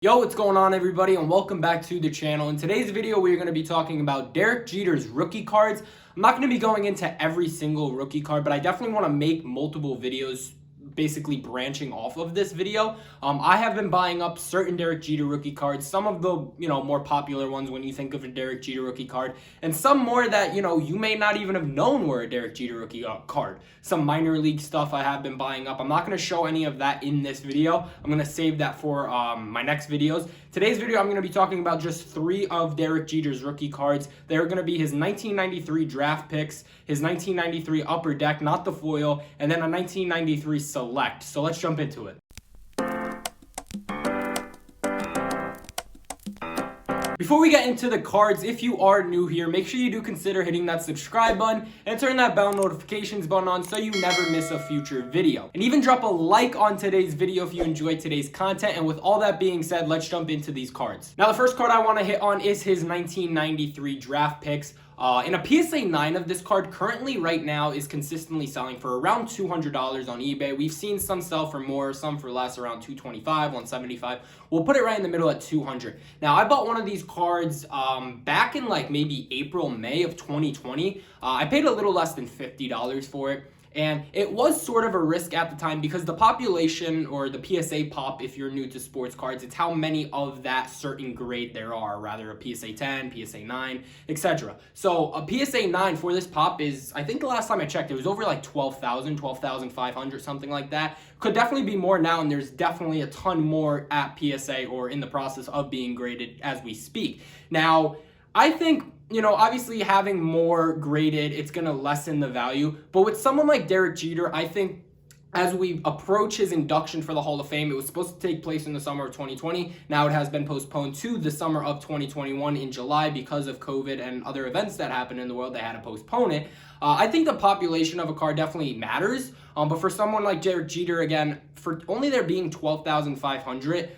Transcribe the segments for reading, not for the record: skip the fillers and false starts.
Yo, what's going on everybody, and welcome back to the channel. In today's video, we're going to be talking about Derek Jeter's rookie cards. I'm not going to be going into every single rookie card, but I definitely want to make multiple videos basically branching off of this video. I have been buying up certain Derek Jeter rookie cards, some of the, more popular ones when you think of a Derek Jeter rookie card, and some more that, you may not even have known were a Derek Jeter rookie card. Some minor league stuff I have been buying up. I'm not going to show any of that in this video. I'm going to save that for my next videos. Today's video, I'm going to be talking about just 3 of Derek Jeter's rookie cards. They're going to be his 1993 draft picks, his 1993 Upper Deck, not the foil, and then a 1993 Select. So let's jump into it. Before we get into the cards, if you are new here, make sure you do consider hitting that subscribe button and turn that bell notifications button on so you never miss a future video. And even drop a like on today's video if you enjoyed today's content. And with all that being said, let's jump into these cards. Now, the first card I want to hit on is his 1993 draft picks. In a PSA 9 of this card, currently right now is consistently selling for around $200 on eBay. We've seen some sell for more, some for less, around $225, $175. We'll put it right in the middle at $200. Now, I bought one of these cards back in like maybe April, May of 2020. I paid a little less than $50 for it. And it was sort of a risk at the time because the population, or the PSA pop, if you're new to sports cards, it's how many of that certain grade there are, rather a PSA 10, PSA 9, etc. So a PSA 9 for this pop is, I think the last time I checked, it was over like 12,000, 12,500, something like that. Could definitely be more now, and there's definitely a ton more at PSA or in the process of being graded as we speak. Now, I think, obviously having more graded, it's going to lessen the value. But with someone like Derek Jeter, I think as we approach his induction for the Hall of Fame, it was supposed to take place in the summer of 2020. Now it has been postponed to the summer of 2021 in July because of COVID and other events that happened in the world. They had to postpone it. I think the population of a card definitely matters. But for someone like Derek Jeter, again, for only there being 12,500,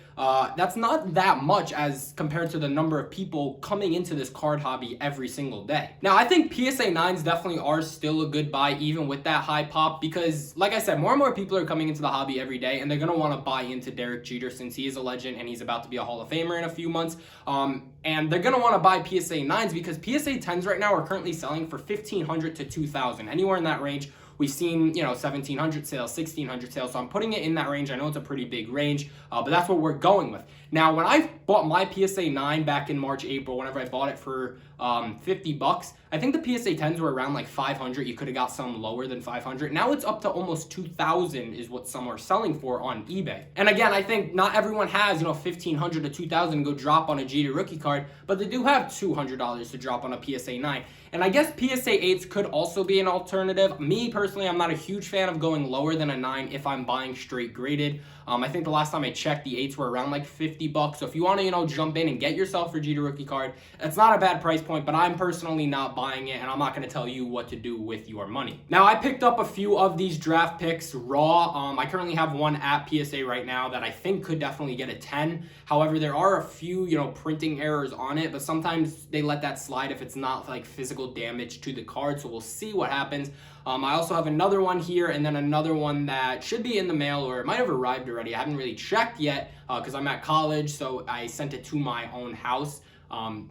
that's not that much as compared to the number of people coming into this card hobby every single day. Now, I think PSA 9s definitely are still a good buy even with that high pop because, like I said, more and more people are coming into the hobby every day and they're going to want to buy into Derek Jeter since he is a legend and he's about to be a Hall of Famer in a few months. And they're going to want to buy PSA 9s because PSA 10s right now are currently selling for $1,500 to $2,000, anywhere in that range. We've seen, 1,700 sales, 1,600 sales. So I'm putting it in that range. I know it's a pretty big range, but that's what we're going with. Now, when I bought my PSA 9 back in March, April, whenever I bought it for $50, I think the PSA 10s were around like 500. You could have got some lower than 500. Now it's up to almost 2,000 is what some are selling for on eBay. And again, I think not everyone has, $1,500 to $2,000 to go drop on a Jeter rookie card, but they do have $200 to drop on a PSA 9. And I guess PSA 8s could also be an alternative. Me personally, I'm not a huge fan of going lower than a 9 if I'm buying straight graded. I think the last time I checked, the 8s were around like $50. So if you want to, jump in and get yourself a Jeter rookie card, it's not a bad price point, but I'm personally not buying it, and I'm not going to tell you what to do with your money. Now, I picked up a few of these draft picks raw. I currently have one at PSA right now that I think could definitely get a 10. However, there are a few, printing errors on it, but sometimes they let that slide if it's not like physical damage to the card. So we'll see what happens. I also have another one here and then another one that should be in the mail, or it might have arrived already. I haven't really checked yet because I'm at college, so I sent it to my own house.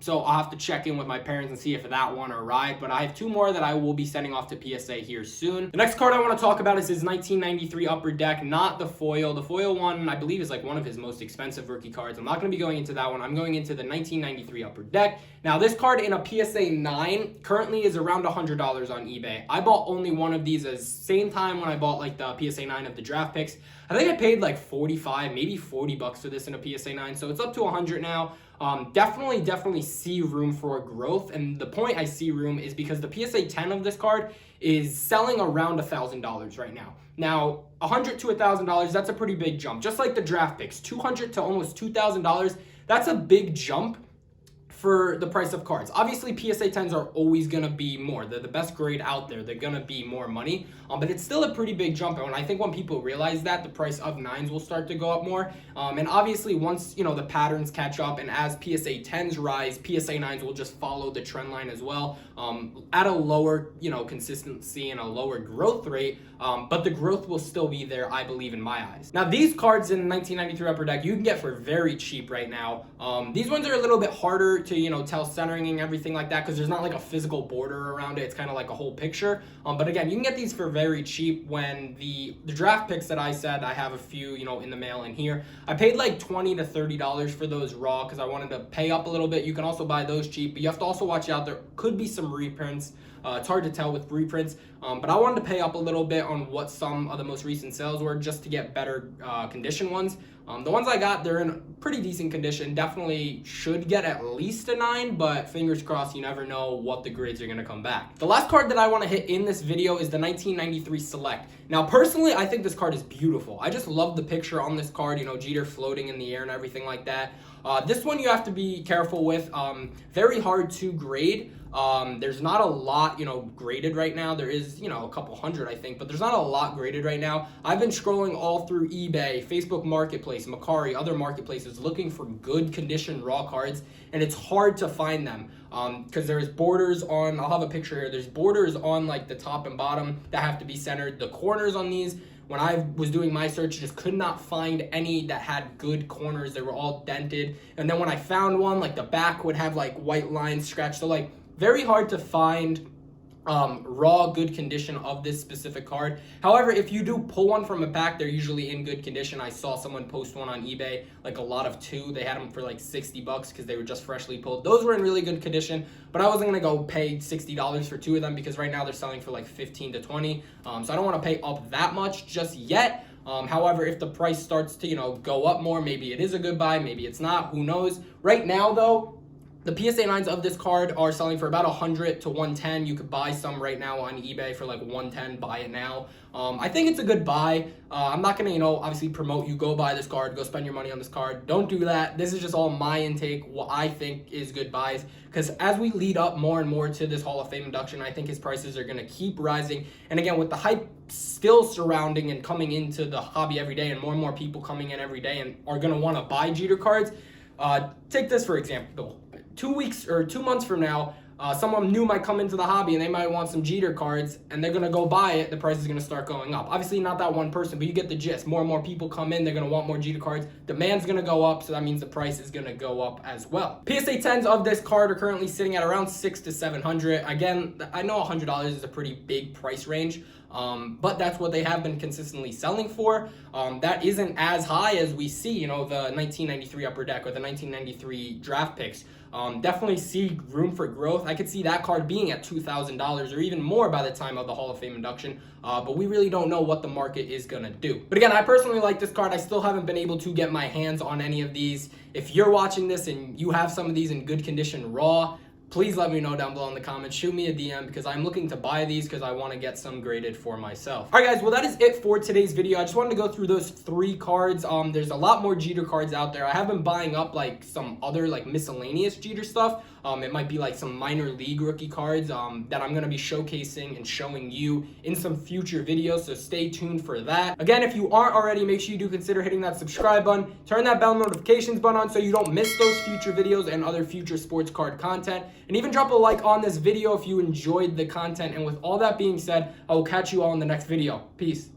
So I'll have to check in with my parents and see if that one arrived, but I have 2 more that I will be sending off to PSA here soon. The next card I want to talk about is his 1993 Upper Deck, not the foil. The foil one, I believe, is like one of his most expensive rookie cards. I'm not going to be going into that one. I'm going into the 1993 Upper Deck. Now, this card in a PSA 9 currently is around $100 on eBay. I bought only one of these as same time when I bought like the PSA 9 of the draft picks. I think I paid like 45, maybe $40 for this in a PSA 9, so it's up to 100 now. Definitely see room for growth, and the point I see room is because the PSA 10 of this card is selling around $1,000 right now. Now, $100 to $1,000, that's a pretty big jump. Just like the draft picks, $200 to almost $2,000, that's a big jump for the price of cards. Obviously, PSA 10s are always going to be more. They're the best grade out there. They're going to be more money, but it's still a pretty big jump. And I think when people realize that, the price of 9s will start to go up more. And obviously, once, you know, the patterns catch up and as PSA 10s rise, PSA 9s will just follow the trend line as well, at a lower, you know, consistency and a lower growth rate. But the growth will still be there, I believe, in my eyes. Now, these cards in 1993 Upper Deck, you can get for very cheap right now. These ones are a little bit harder to, you know, tell centering and everything like that because there's not like a physical border around it. It's kind of like a whole picture. But again, you can get these for very cheap. When the draft picks that I said, I have a few, you know, in the mail in here. I paid like $20 to $30 for those raw because I wanted to pay up a little bit. You can also buy those cheap, but you have to also watch out. There could be some reprints. It's hard to tell with reprints, but I wanted to pay up a little bit on what some of the most recent sales were just to get better condition ones. The ones I got, they're in pretty decent condition. Definitely should get at least a 9, but fingers crossed, you never know what the grades are going to come back. The last card that I want to hit in this video is the 1993 Select. Now, personally, I think this card is beautiful. I just love the picture on this card, you know, Jeter floating in the air and everything like that. This one you have to be careful with. Very hard to grade. There's not a lot, you know, graded right now. There is, you know, a couple hundred, I think, but there's not a lot graded right now. I've been scrolling all through eBay, Facebook Marketplace, Macari, other marketplaces, looking for good condition raw cards, and it's hard to find them because there's borders on, I'll have a picture here, there's borders on like the top and bottom that have to be centered. The corners on these, when I was doing my search, just could not find any that had good corners. They were all dented. And then when I found one, like the back would have like white lines scratched. So like very hard to find raw good condition of this specific card. However, if you do pull one from a pack, they're usually in good condition. I saw someone post one on eBay, like a lot of 2. They had them for like $60 because they were just freshly pulled. Those were in really good condition, but I wasn't gonna go pay $60 for 2 of them because right now they're selling for like 15 to 20. So I don't want to pay up that much just yet. However, if the price starts to, you know, go up more, maybe it is a good buy, maybe it's not, who knows. Right now though, the PSA 9s of this card are selling for about 100 to 110. You could buy some right now on eBay for like 110. Buy it now. I think it's a good buy. I'm not gonna, you know, obviously promote you go buy this card, go spend your money on this card. Don't do that. This is just all my intake, what I think is good buys. Because as we lead up more and more to this Hall of Fame induction, I think his prices are gonna keep rising. And again, with the hype still surrounding and coming into the hobby every day, and more people coming in every day and are gonna want to buy Jeter cards. Take this for example. 2 weeks or 2 months from now, someone new might come into the hobby and they might want some Jeter cards and they're going to go buy it. The price is going to start going up. Obviously not that one person, but you get the gist. More and more people come in. They're going to want more Jeter cards. Demand's going to go up. So that means the price is going to go up as well. PSA 10s of this card are currently sitting at around $600 to $700. Again, I know $100 is a pretty big price range. But that's what they have been consistently selling for. That isn't as high as we see, you know, the 1993 Upper Deck or the 1993 draft picks. Definitely see room for growth. I could see that card being at $2,000 or even more by the time of the Hall of Fame induction. But we really don't know what the market is going to do. But again, I personally like this card. I still haven't been able to get my hands on any of these. If you're watching this and you have some of these in good condition raw, please let me know down below in the comments. Shoot me a DM because I'm looking to buy these because I want to get some graded for myself. All right, guys. Well, that is it for today's video. I just wanted to go through those 3 cards. There's a lot more Jeter cards out there. I have been buying up like some other like miscellaneous Jeter stuff. It might be like some minor league rookie cards that I'm going to be showcasing and showing you in some future videos. So stay tuned for that. Again, if you aren't already, make sure you do consider hitting that subscribe button. Turn that bell notifications button on so you don't miss those future videos and other future sports card content. And even drop a like on this video if you enjoyed the content. And with all that being said, I will catch you all in the next video. Peace.